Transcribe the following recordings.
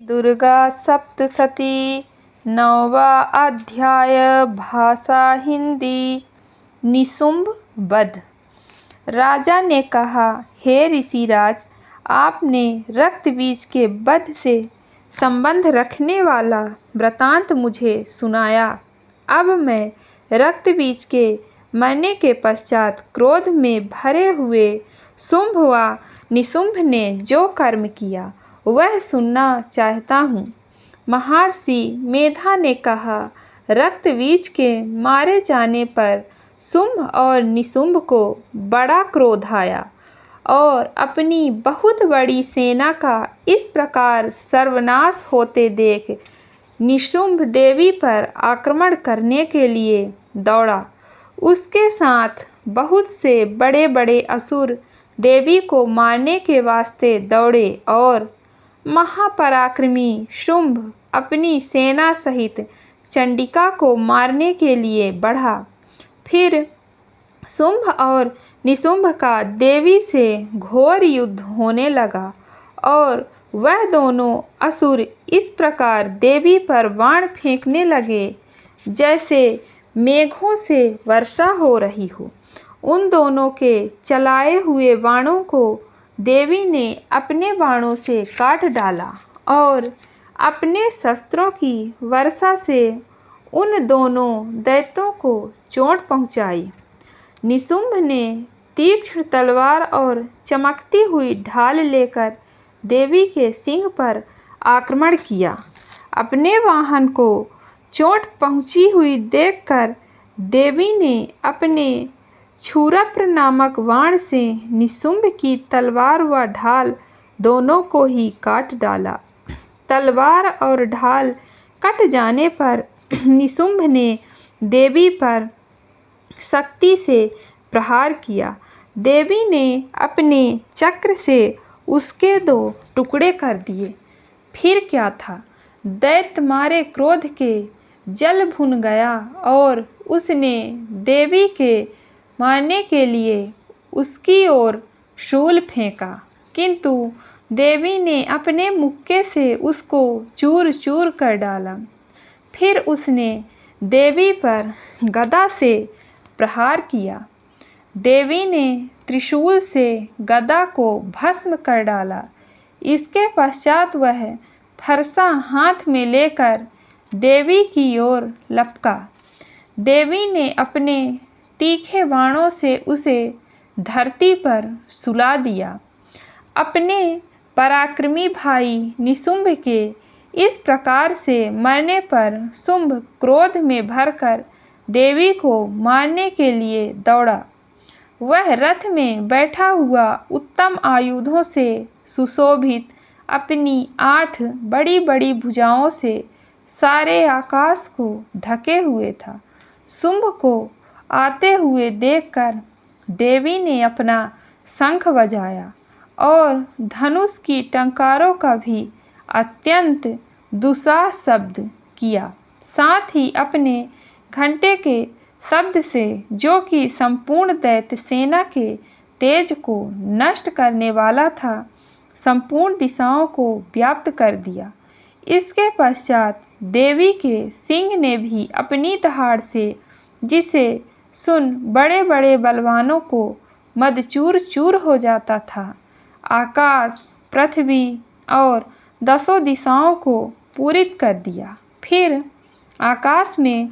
दुर्गा सप्तशती 9वां अध्याय। भाषा हिंदी। निशुंभ वध। राजा ने कहा, हे ऋषिराज, आपने रक्त बीज के वध से संबंध रखने वाला वृतांत मुझे सुनाया। अब मैं रक्त बीज के मरने के पश्चात क्रोध में भरे हुए शुंभ व निशुंभ ने जो कर्म किया वह सुनना चाहता हूँ। महर्षि मेधा ने कहा, रक्त बीज के मारे जाने पर शुंभ और निशुंभ को बड़ा क्रोध आया और अपनी बहुत बड़ी सेना का इस प्रकार सर्वनाश होते देख निशुंभ देवी पर आक्रमण करने के लिए दौड़ा। उसके साथ बहुत से बड़े बड़े असुर देवी को मारने के वास्ते दौड़े और महापराक्रमी शुंभ अपनी सेना सहित चंडिका को मारने के लिए बढ़ा। फिर शुंभ और निशुंभ का देवी से घोर युद्ध होने लगा और वह दोनों असुर इस प्रकार देवी पर बाण फेंकने लगे जैसे मेघों से वर्षा हो रही हो। उन दोनों के चलाए हुए बाणों को देवी ने अपने बाणों से काट डाला और अपने शस्त्रों की वर्षा से उन दोनों दैत्यों को चोट पहुंचाई। निशुंभ ने तीक्ष्ण तलवार और चमकती हुई ढाल लेकर देवी के सिंह पर आक्रमण किया। अपने वाहन को चोट पहुंची हुई देखकर देवी ने अपने क्षुरप्र नामक बाण से निशुंभ की तलवार व ढाल दोनों को ही काट डाला। तलवार और ढाल कट जाने पर निशुंभ ने देवी पर शक्ति से प्रहार किया। देवी ने अपने चक्र से उसके 2 टुकड़े कर दिए। फिर क्या था, दैत्य मारे क्रोध के जल भुन गया और उसने देवी के मारने के लिए उसकी ओर शूल फेंका, किंतु देवी ने अपने मुक्के से उसको चूर चूर कर डाला। फिर उसने देवी पर गदा से प्रहार किया। देवी ने त्रिशूल से गदा को भस्म कर डाला। इसके पश्चात वह फरसा हाथ में लेकर देवी की ओर लपका। देवी ने अपने तीखे बाणों से उसे धरती पर सुला दिया। अपने पराक्रमी भाई निशुंभ के इस प्रकार से मरने पर शुंभ क्रोध में भरकर देवी को मारने के लिए दौड़ा। वह रथ में बैठा हुआ उत्तम आयुधों से सुशोभित अपनी 8 बड़ी बड़ी भुजाओं से सारे आकाश को ढके हुए था। शुंभ को आते हुए देखकर देवी ने अपना शंख बजाया और धनुष की टंकारों का भी अत्यंत दुस्साह शब्द किया। साथ ही अपने घंटे के शब्द से, जो कि संपूर्ण दैत्य सेना के तेज को नष्ट करने वाला था, संपूर्ण दिशाओं को व्याप्त कर दिया। इसके पश्चात देवी के सिंह ने भी अपनी दहाड़ से, जिसे सुन बड़े बड़े बलवानों को मदचूर चूर हो जाता था, आकाश, पृथ्वी और 10 दिशाओं को पूरित कर दिया। फिर आकाश में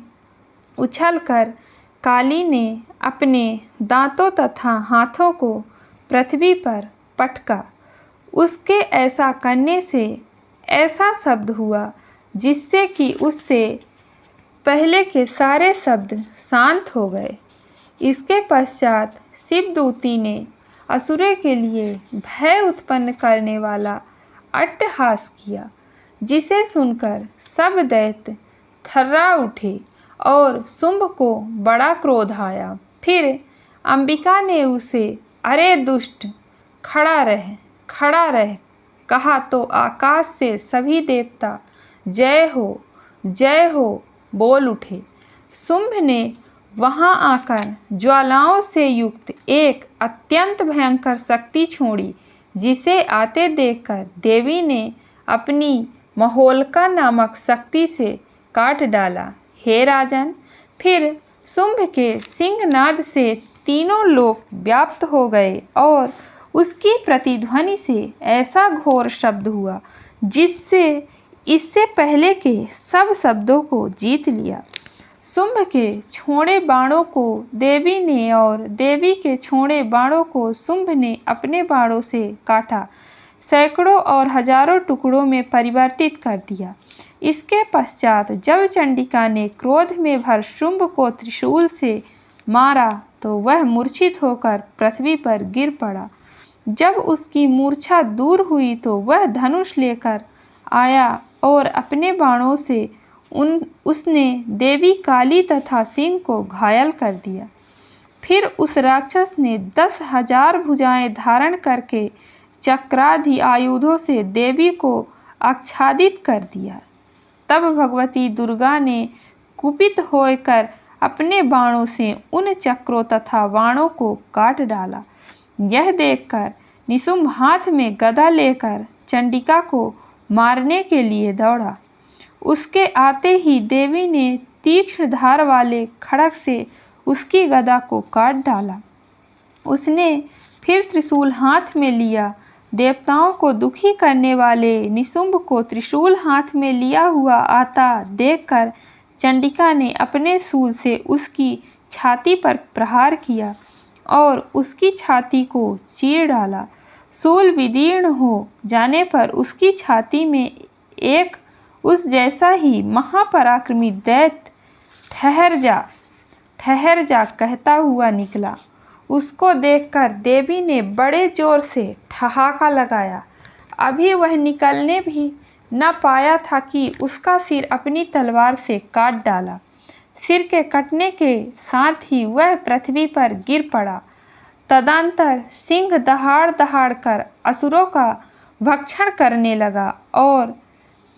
उछलकर काली ने अपने दांतों तथा हाथों को पृथ्वी पर पटका। उसके ऐसा करने से ऐसा शब्द हुआ जिससे कि उससे पहले के सारे शब्द शांत हो गए। इसके पश्चात शिवदूती ने असुरों के लिए भय उत्पन्न करने वाला अट्टहास किया, जिसे सुनकर सब दैत्य थर्रा उठे और शुंभ को बड़ा क्रोध आया। फिर अंबिका ने उसे, अरे दुष्ट, खड़ा रह कहा तो आकाश से सभी देवता जय हो बोल उठे। शुंभ ने वहां आकर ज्वालाओं से युक्त एक अत्यंत भयंकर शक्ति छोड़ी, जिसे आते देखकर देवी ने अपनी महोल्का नामक शक्ति से काट डाला। हे राजन, फिर शुंभ के सिंहनाद से तीनों लोक व्याप्त हो गए और उसकी प्रतिध्वनि से ऐसा घोर शब्द हुआ जिससे इससे पहले के सब शब्दों को जीत लिया। शुंभ के छोड़े बाणों को देवी ने और देवी के छोड़े बाणों को शुंभ ने अपने बाणों से काटा, सैकड़ों और हजारों टुकड़ों में परिवर्तित कर दिया। इसके पश्चात जब चंडिका ने क्रोध में भर शुंभ को त्रिशूल से मारा तो वह मूर्छित होकर पृथ्वी पर गिर पड़ा। जब उसकी मूर्छा दूर हुई तो वह धनुष लेकर आया और अपने बाणों से उसने देवी काली तथा सिंह को घायल कर दिया। फिर उस राक्षस ने 10,000 भुजाएं धारण करके चक्रादि आयुधों से देवी को आच्छादित कर दिया। तब भगवती दुर्गा ने कुपित होकर अपने बाणों से उन चक्रों तथा बाणों को काट डाला। यह देखकर निशुंभ हाथ में गदा लेकर चंडिका को मारने के लिए दौड़ा। उसके आते ही देवी ने तीक्ष्ण धार वाले खड्ग से उसकी गदा को काट डाला। उसने फिर त्रिशूल हाथ में लिया। देवताओं को दुखी करने वाले निशुंभ को त्रिशूल हाथ में लिया हुआ आता देखकर चंडिका ने अपने शूल से उसकी छाती पर प्रहार किया और उसकी छाती को चीर डाला। शूल विदीर्ण हो जाने पर उसकी छाती में एक उस जैसा ही महापराक्रमी दैत्य ठहर जा कहता हुआ निकला। उसको देखकर देवी ने बड़े जोर से ठहाका लगाया। अभी वह निकलने भी न पाया था कि उसका सिर अपनी तलवार से काट डाला। सिर के कटने के साथ ही वह पृथ्वी पर गिर पड़ा। तदंतर सिंह दहाड़ दहाड़ कर असुरों का भक्षण करने लगा और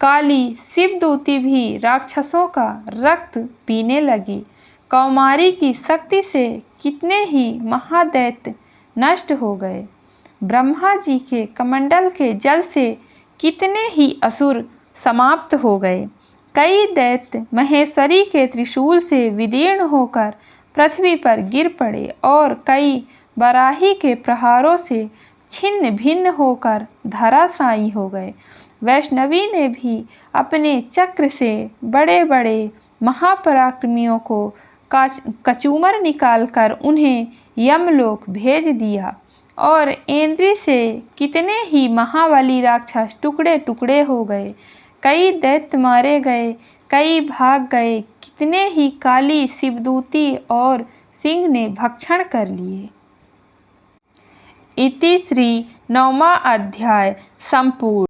काली शिवदूती भी राक्षसों का रक्त पीने लगी। कौमारी की शक्ति से कितने ही महादैत्य नष्ट हो गए। ब्रह्मा जी के कमंडल के जल से कितने ही असुर समाप्त हो गए। कई दैत्य महेश्वरी के त्रिशूल से विदीर्ण होकर पृथ्वी पर गिर पड़े और कई बराही के प्रहारों से छिन्न भिन्न होकर धराशायी हो गए। वैष्णवी ने भी अपने चक्र से बड़े बड़े महापराक्रमियों को कचूमर निकालकर उन्हें यमलोक भेज दिया और इंद्र से कितने ही महाबली राक्षस टुकड़े टुकड़े हो गए। कई दैत्य मारे गए, कई भाग गए, कितने ही काली शिवदूती और सिंह ने भक्षण कर लिए। इति श्री 9वां अध्याय संपूर्ण।